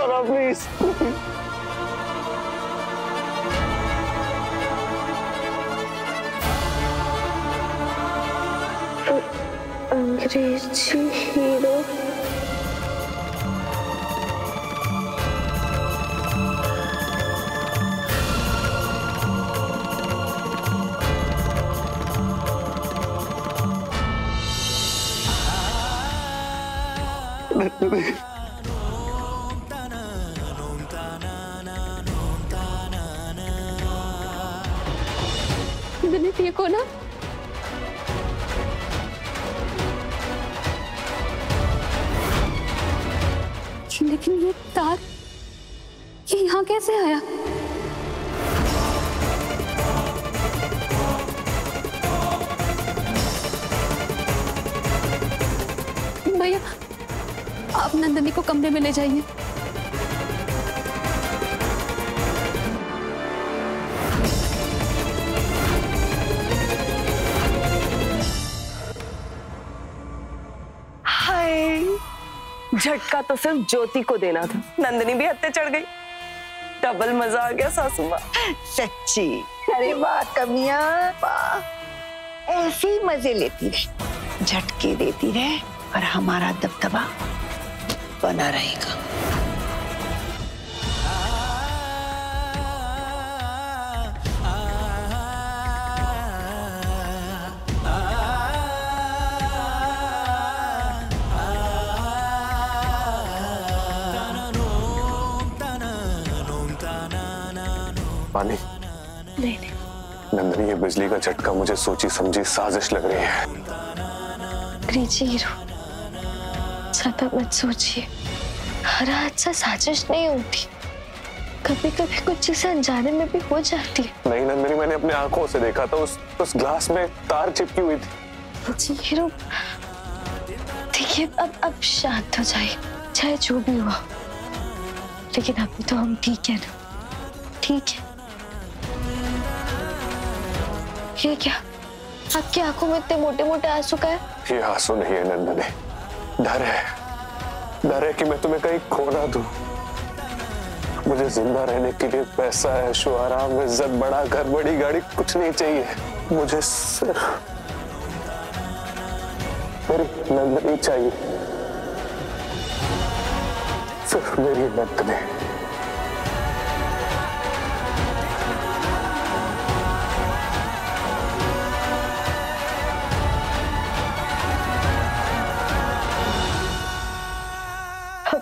करो प्लीज। अंग्रेजी हीरो। नंदनी ठीक हो ना? लेकिन ये तार ये यहाँ कैसे आया? भैया आप नंदनी को कमरे में ले जाइए। झटका तो सिर्फ ज्योति को देना था, नंदनी भी हत्ते चढ़ गई। डबल मजा आ गया सासू माँ। सच्ची। अरे वाह कमिया वाह, ऐसे ही मजे लेती रहे, झटके देती रहे और हमारा दबदबा बना रहेगा। पानी नहीं। नंदनी, ये बिजली का झटका मुझे सोची समझी साजिश लग रही है। अंग्रेजी हीरो, ज्यादा मत सोचिए। हर हादसा साजिश नहीं होती, कभी कभी कुछ चीजें अनजाने में भी हो जाती है। नहीं नंदनी, मैंने अपने आंखों से देखा था, उस ग्लास में तार चिपकी हुई थी। अंग्रेजी हीरो, देखिए अब शांत हो जाइए, चाहे जो भी हुआ, लेकिन अभी तो हम ठीक है ना? ठीक है। ये क्या, आपकी आंखों में इतने मोटे मोटे आंसू का है? ये आंसू नहीं है नंदनी, डर है कि मैं तुम्हें कहीं खो ना दूं। मुझे जिंदा रहने के लिए पैसा, ऐशो आराम, इज्जत, बड़ा घर, बड़ी गाड़ी कुछ नहीं चाहिए। मुझे सिर्फ मेरी नंदनी चाहिए, सिर्फ मेरी नंदनी।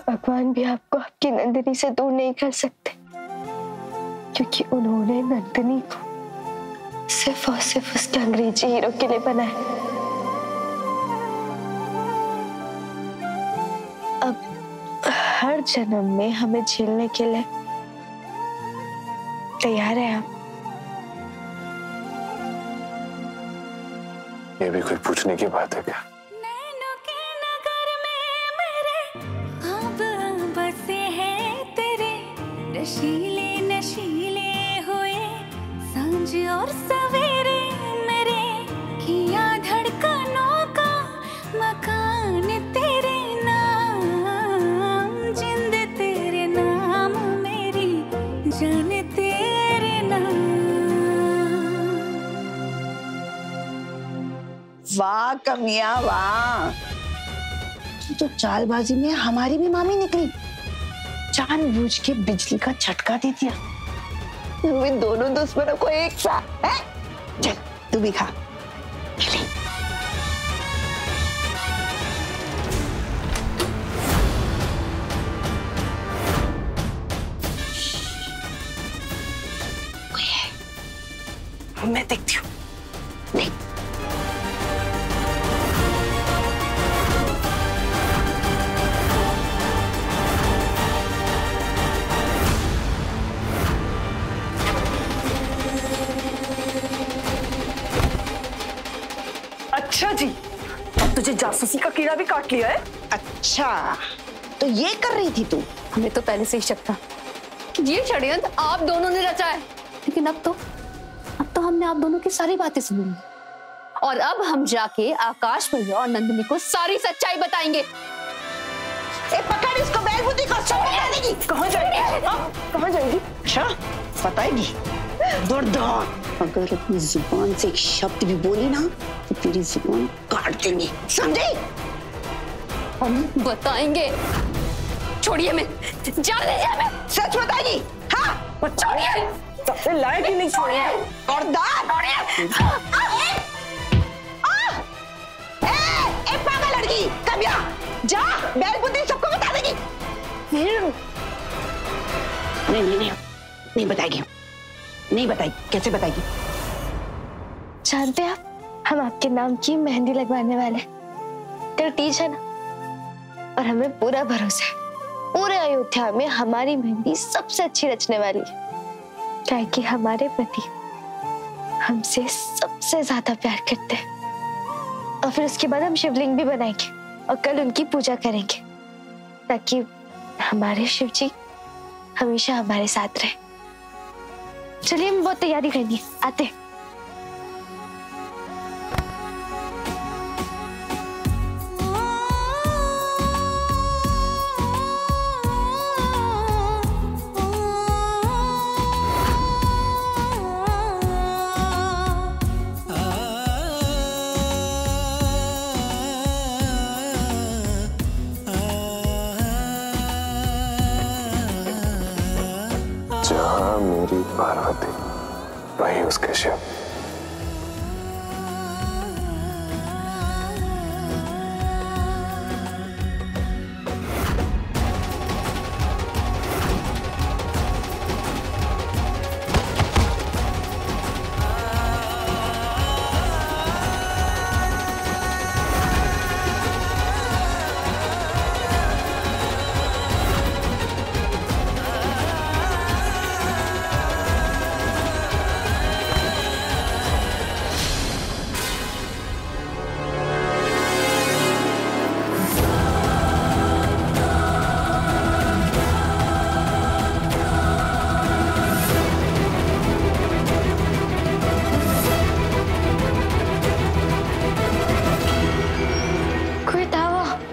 भगवान भी आपको आपकी नंदनी से दूर नहीं कर सकते, क्योंकि उन्होंने नंदनी को सिर्फ और सिर्फ उसके अंग्रेजी हीरो के लिए बनाया। अब हर जन्म में हमें झेलने के लिए तैयार है आप? ये भी कोई पूछने की बात है क्या? नशीले नशीले हुए सांझ और सवेरे मेरे, किया धड़कनों का मकान तेरे नाम, जिंद तेरे नाम मेरी जान तेरे नाम। वाह कमिया वाह, तो चालबाजी में हमारी भी मामी निकली, जानबूझ के बिजली का झटका दे दिया। इन दोनों दुश्मनों को एक साथ है? चल तू भी खा। कोई है? मैं देखती हूँ। नहीं। अच्छा जी, अब तुझे जासूसी का कीड़ा भी काट लिया है। अच्छा, तो ये कर रही थी तू? हमें तो पहले से ही शक था कि ये षड्यंत्र आप दोनों ने रचा है, लेकिन अब तो हमने आप दोनों की सारी बातें सुन ली, और अब हम जाके आकाश भैया और नंदिनी को सारी सच्चाई बताएंगे। ए पकड़! अब इसको बैल बुद्धि को सब बता देगी। कहाँ जाएगी? कहाँ जाएगी? अच्छा बताएगी। दुर्दान, अगर अपनी जुबान से एक शब्द भी बोली ना तो तेरी जुबान काट देंगे, समझी? हम बताएंगे। छोड़िए मैं, जान लीजिए हमें। सच बताएगी? हाँ छोड़िए। सबसे लायक ही नहीं छोड़िए। और दांत ए पागल लड़की, कब यहाँ जा, बैल बुद्धि सबको बता देगी। नहीं बताएगी, नहीं बताएगी। कैसे बताएगी? जानते हैं आप, हम आपके नाम की मेहंदी लगवाने वाले। कल तीज है ना, और हमें पूरा भरोसा है पूरे अयोध्या में हमारी मेहंदी सबसे अच्छी रचने वाली है, क्या कि हमारे पति हमसे सबसे ज्यादा प्यार करते हैं। और फिर उसके बाद हम शिवलिंग भी बनाएंगे और कल उनकी पूजा करेंगे, ताकि हमारे शिव जी हमेशा हमारे साथ रहे। चलिए हम बहुत तैयारी करनी है, आते हैं। जहां मेरी पार्वती वहीं उसके शिव।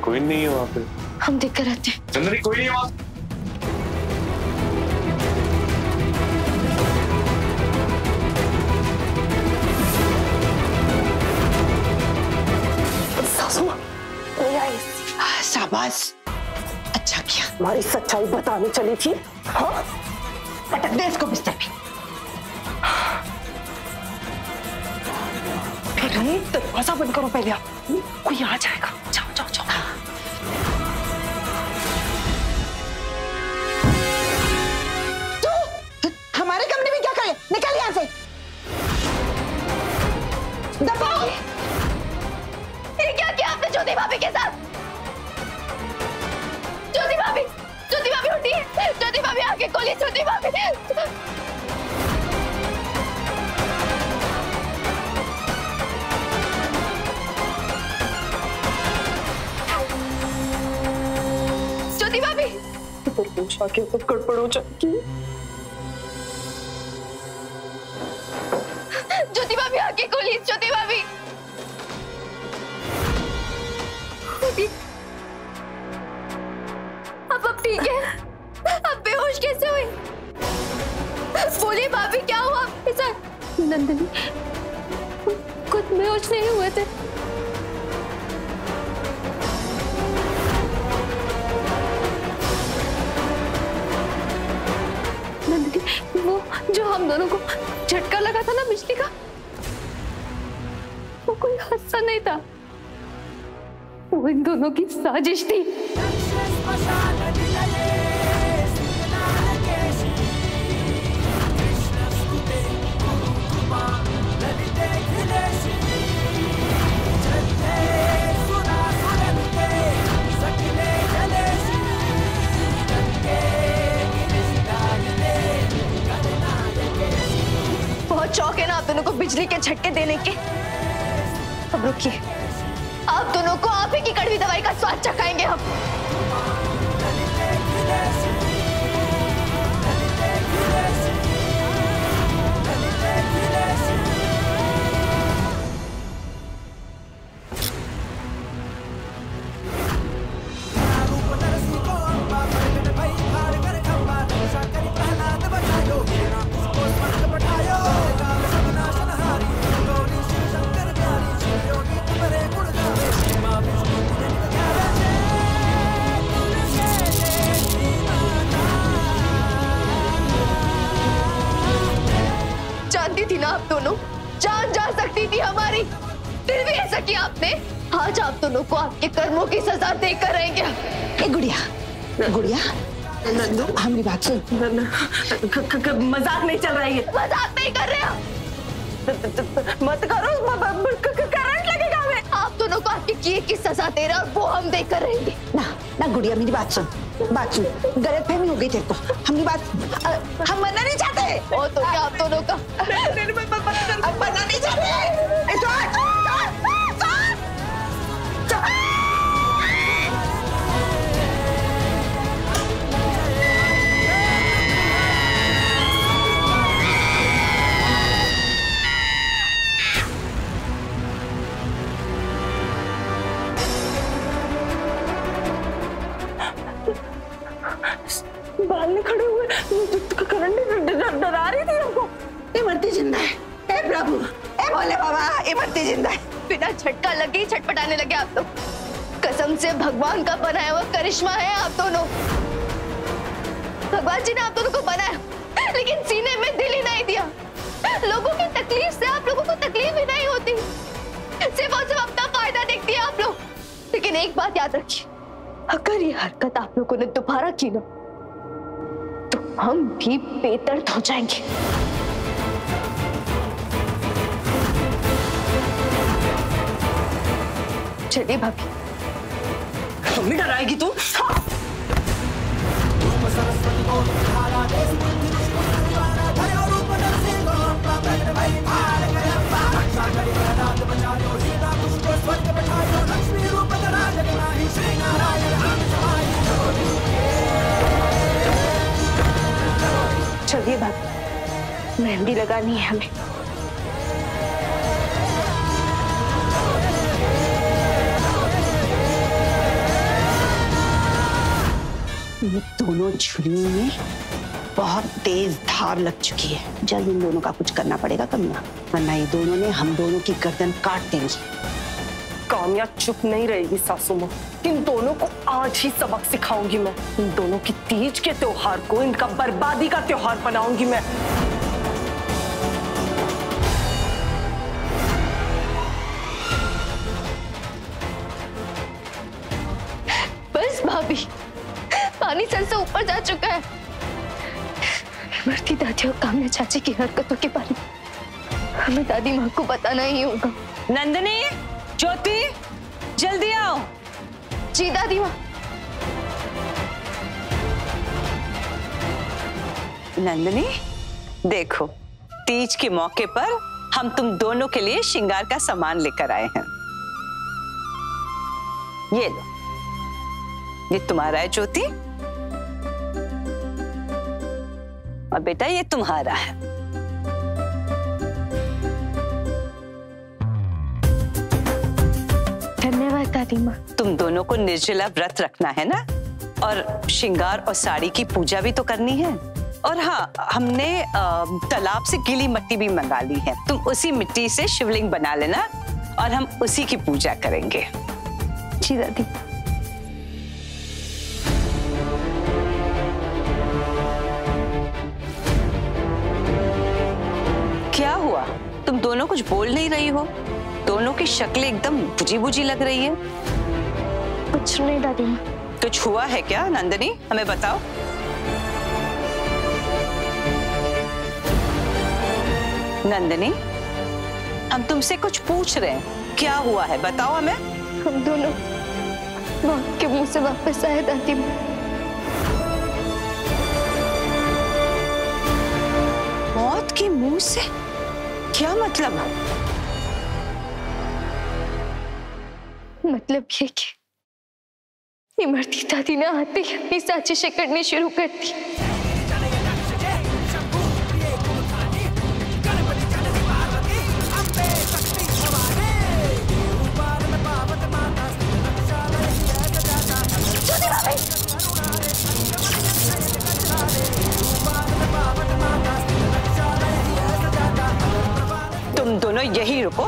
कोई नहीं है वहाँ पे, हम देख कर आते हैं। चंद्री कोई नहीं है वहाँ। शाबाश, अच्छा किया। हमारी सच्चाई बताने चली थी। हाँ, पटक दे इसको बिस्तर पे। फिर दरवाजा बंद करो पहले आप, कोई आ जाएगा। जाओ जाओ जाओ। तू हमारे कमरे में क्या करे? निकल यहाँ से, दफा। ये क्या किया आपने ज्योति भाभी के साथ? ज्योति भाभी उठिए, ज्योति भाभी आगे खोलिए, ज्योति भाभी। ज्योति भाभी पूछा के तो गड़बड़ हो जाएगी। ज्योति भाभी आगे खोलिए, ज्योति भाभी। अब ठीक है? अब बेहोश कैसे हुई? बोलिए भाभी, क्या हुआ आपके साथ? नंदिनी खुद बेहोश नहीं हुए थे। नंदिनी, वो जो हम दोनों को झटका लगा था ना बिजली का, वो कोई हादसा नहीं था, वो इन दोनों की साजिश थी। बहुत शौक है ना आप दोनों को बिजली के झटके देने के। अब रुकिए, आप दोनों को आप ही की कड़वी दवाई का स्वाद चखाएंगे हम। जानती थी ना आप दोनों, जान जा सकती थी हमारी, फिर भी ऐसा किया आपने। आज आप दोनों को आपके कर्मों की सजा देकर रहेंगे। ए गुड़िया, गुड़िया, हमारी बात सुन। मजाक नहीं चल रहा है ये। मजाक नहीं कर रहे आप। मत करो, करंट लगेगा हमें। आप दोनों को आपके किए की सजा दे रहे हैं और वो हम देकर रहेंगे। ना ना गुड़िया, मेरी बात सुन, बात सुन। गलतफहमी हो गई तेरे को। हमारी बात, हम मरना नहीं चाहते। और तो क्या आप दोनों का हम मरना नहीं चाहते। बाल नहीं खड़े हुए, करंट डरा रही थी हमको। ये मरती जिंदा है। ए प्रभु, ए भोले बाबा, ये मरती जिंदा है। बिना झटका लगे छटपटाने लगे आप लोग। कसम से भगवान का बनाया हुआ करिश्मा है आप दोनों। भगवान जी ने आप दोनों को बनाया, लेकिन सीने में दिल ही नहीं दिया। लोगों की तकलीफ से आप लोगों को तकलीफ ही नहीं होती, सिर्फ और सिर्फ अपना फायदा देखती है आप लोग। लेकिन एक बात याद रखिए, अगर ये हरकत आप लोगों ने दोबारा की ना, तो हम भी बेदर्द हो जाएंगे। चलिए भाभी। मम्मी डराएगी तू? चलिए भाभी, मेहंदी लगानी है हमें। ये दोनों छुरियों में बहुत तेज धार लग चुकी है। जल्द इन दोनों का कुछ करना पड़ेगा कमियां, वरना ये दोनों ने हम दोनों की गर्दन काट देंगी। कामिया चुप नहीं रहेगी सासू माँ। इन दोनों को आज ही सबक सिखाऊंगी मैं। इन दोनों की तीज के त्योहार को इनका बर्बादी का त्योहार बनाऊंगी मैं। बस भाभी, पानी सर से ऊपर जा चुका है। मरती दादी और कामना चाची की हरकतों के बारे में हमें दादी माँ को बताना ही होगा। नंदिनी, ज्योति, जल्दी आओ। जी दादी माँ। नंदिनी, देखो, तीज के मौके पर हम तुम दोनों के लिए श्रृंगार का सामान लेकर आए हैं। ये लो, ये तुम्हारा है ज्योति, और बेटा ये तुम्हारा है। धन्यवाद दादी माँ। तुम दोनों को निर्जला व्रत रखना है ना, और श्रृंगार और साड़ी की पूजा भी तो करनी है। और हाँ, हमने तालाब से गीली मिट्टी भी मंगा ली है। तुम उसी मिट्टी से शिवलिंग बना लेना और हम उसी की पूजा करेंगे। जी दादी। क्या हुआ, तुम दोनों कुछ बोल नहीं रही हो? दोनों की शक्लें एकदम बुझी बुझी लग रही है। कुछ नहीं दादी माँ। कुछ हुआ है क्या नंदिनी, हमें बताओ। नंदिनी, हम तुमसे कुछ पूछ रहे हैं, क्या हुआ है बताओ हमें। हम दोनों मौत के मुंह से वापस आए दादी माँ। मौत के मुंह से? क्या मतलब? मतलब ये कि इमरती दादी ने आते ही अपनी साजिशें करनी शुरू कर दी। तुम दोनों यही रुको,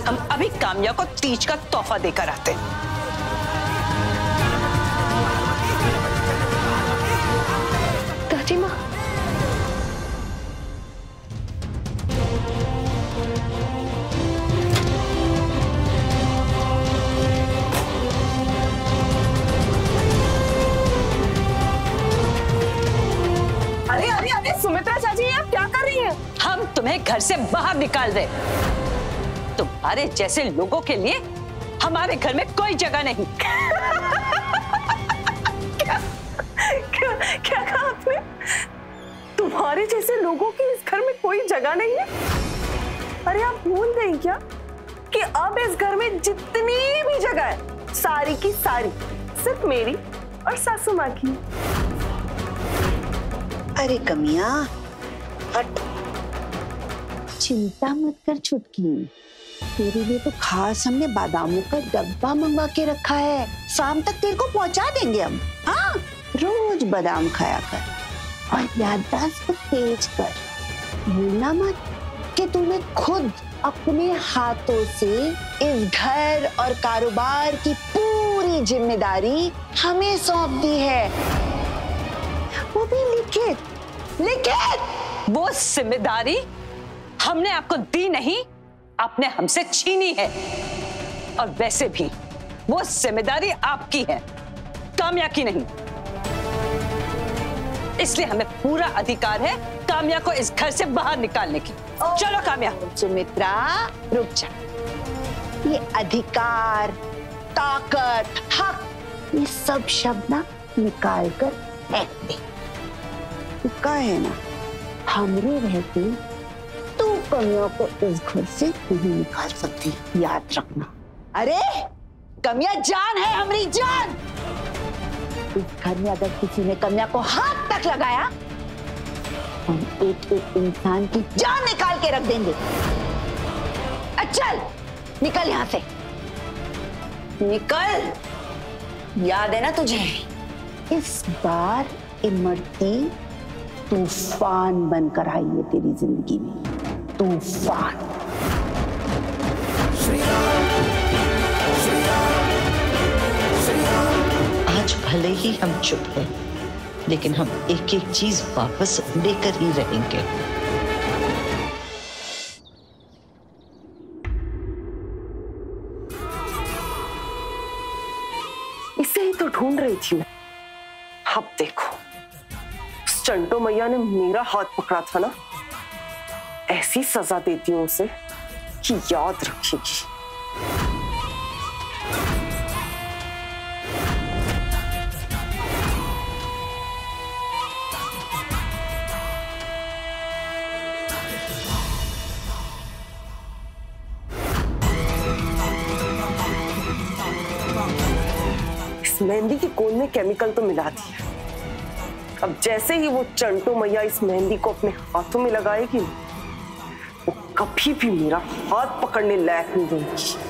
हम अभी काम्या को तीज का तोहफा देकर आते हैं। दादी माँ, घर से बाहर निकाल दे। तुम्हारे जैसे लोगों के लिए हमारे घर में कोई जगह नहीं। क्या कहा आपने? तुम्हारे जैसे लोगों की इस घर में कोई जगह नहीं है? अरे आप भूल गई क्या कि अब इस घर में जितनी भी जगह है सारी की सारी सिर्फ मेरी और सासू माँ की। अरे कमिया हट, चिंता मत कर छुटकी, तेरे लिए तो खास हमने बादामों का डब्बा मंगवा के रखा है, शाम तक तेरे को पहुंचा देंगे हम। हाँ, रोज बादाम खाया कर और याददाश्त को तेज कर। भूलना मत कि तूने खुद अपने हाथों से इस घर और कारोबार की पूरी जिम्मेदारी हमें सौंप दी है, वो भी लिखित लिखित। वो जिम्मेदारी हमने आपको दी नहीं, आपने हमसे छीनी है। और वैसे भी वो जिम्मेदारी आपकी है, काम्या की नहीं। इसलिए हमें पूरा अधिकार है काम्या को इस घर से बाहर निकालने की। चलो काम्या। सुमित्रा रुक जा, ये अधिकार, ताकत, हक, ये सब शब्द ना निकाल कर फेंक दे। तू कहे ना, हमरे रहते तू कमिया को इस घर से नहीं निकाल सकती, याद रखना। अरे कमिया जान है, हमारी जान। इस घर में अगर किसी ने कमिया को हाथ तक लगाया, हम एक एक इंसान की जान निकाल के रख देंगे। चल निकल यहां से, निकल। याद है ना तुझे, इस बार इमरती तूफान बनकर आई है तेरी जिंदगी में, तूफान। आज भले ही हम चुप हैं, लेकिन हम एक एक चीज वापस लेकर ही रहेंगे। इसे ही तो ढूंढ रही थी मैं। अब देखो, चंटो मैया ने मेरा हाथ पकड़ा था ना, ऐसी सजा देती हूं उसे कि याद रखेगी। इस मेहंदी की कोन में केमिकल तो मिला दिया। अब जैसे ही वो चंटो मैया इस मेहंदी को अपने हाथों में लगाएगी, वो कभी भी मेरा हाथ पकड़ने लायक नहीं रहेगी।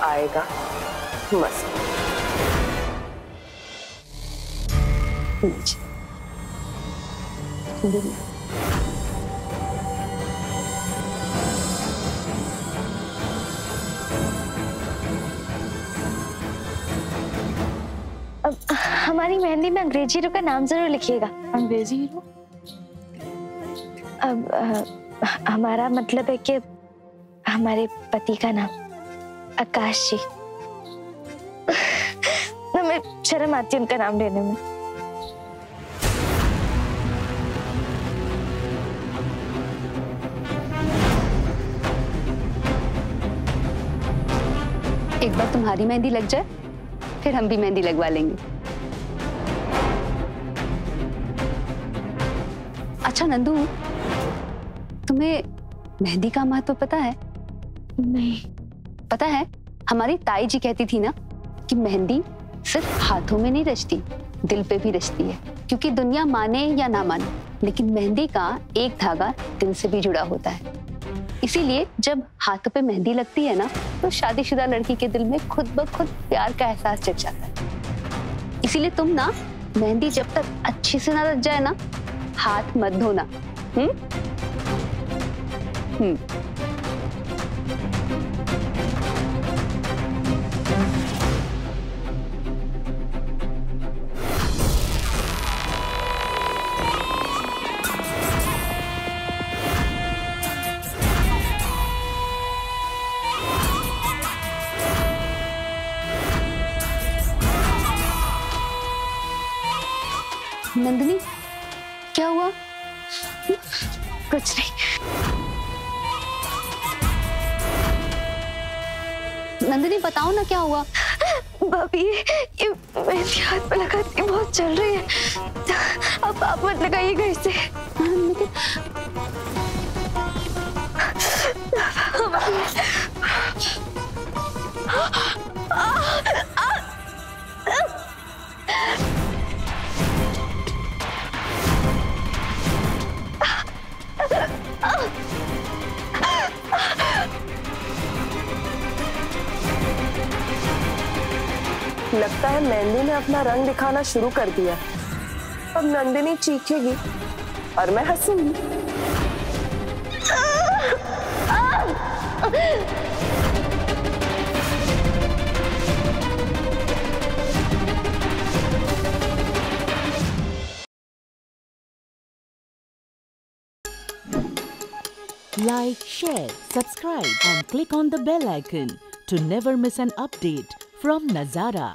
आएगा मस्त। अब हमारी मेहंदी में अंग्रेजी हीरो का नाम जरूर लिखिएगा। अंग्रेजी हीरो? अब हमारा मतलब है कि हमारे पति का नाम आकाश जी। मैं शर्म आती है उनका नाम लेने में। एक बार तुम्हारी मेहंदी लग जाए, फिर हम भी मेहंदी लगवा लेंगे। अच्छा नंदू, तुम्हें मेहंदी का महत्व पता है? नहीं। पता है, हमारी ताई जी कहती थी ना कि मेहंदी सिर्फ हाथों में नहीं रचती, दिल पे भी रचती है। क्योंकि दुनिया माने या ना माने, लेकिन मेहंदी का एक धागा दिल से भी जुड़ा होता है। इसीलिए जब हाथों पे मेहंदी लगती है ना, तो शादीशुदा लड़की के दिल में खुद ब खुद प्यार का एहसास जग जाता है। इसीलिए तुम ना मेहंदी जब तक अच्छे से ना लग जाए ना, हाथ मत धोना। नंदिनी, क्या हुआ? कुछ नहीं। नंदिनी बताओ ना क्या हुआ? भाभी ये मेहंदी हाथ पे लगाती बहुत चल रही है। अब आप मत लगाइएगा इसे। लगता है मेहंदी ने अपना रंग दिखाना शुरू कर दिया। अब नंदिनी चीखेगी और मैं हंसूंगी। Like, share, subscribe and click on the bell icon to never miss an update from Nazara.